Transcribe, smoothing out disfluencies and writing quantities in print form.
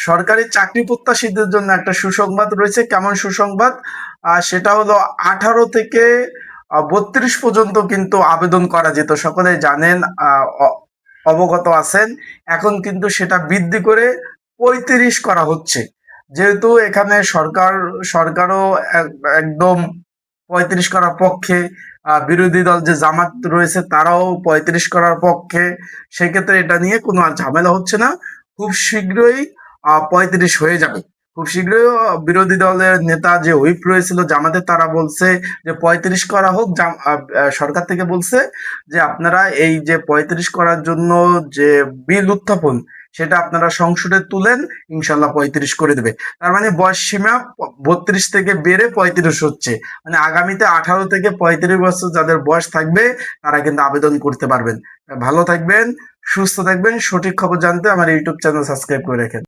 সরকারি চাকরি প্রত্যাশীদের জন্য একটা সুসংবাদ রয়েছে। কেমন সুসংবাদ? সেটা হলো 18 থেকে 32 পর্যন্ত কিন্তু আবেদন করা যেত, সকলেই জানেন, অবগত আছেন। এখন কিন্তু সেটা বৃদ্ধি করে 35 করা হচ্ছে। যেহেতু এখানে সরকারও একদম 35 করার পক্ষে, বিরোধী দল যে জামাত রয়েছে তারাও 35 করার পক্ষে। সেক্ষেত্রে এটা নিয়ে কোনো আর ঝামেলা হচ্ছে না। খুব শীঘ্রই 35 হয়ে যাবে। খুব শীঘ্রই বিরোধী দলের নেতা যে হুইপ রয়েছিল জামাতের, তারা বলছে যে 35 করা হোক। সরকার থেকে বলছে যে আপনারা এই যে 35 করার জন্য যে বিল উত্থাপন, সেটা আপনারা সংসদে তুলেন, ইনশাল্লাহ 35 করে দেবে। তার মানে বয়স সীমা 32 থেকে বেড়ে 35 হচ্ছে। মানে আগামীতে 18 থেকে 35 বছর যাদের বয়স থাকবে তারা কিন্তু আবেদন করতে পারবেন। ভালো থাকবেন, সুস্থ থাকবেন। সঠিক খবর জানতে আমার ইউটিউব চ্যানেল সাবস্ক্রাইব করে রাখেন।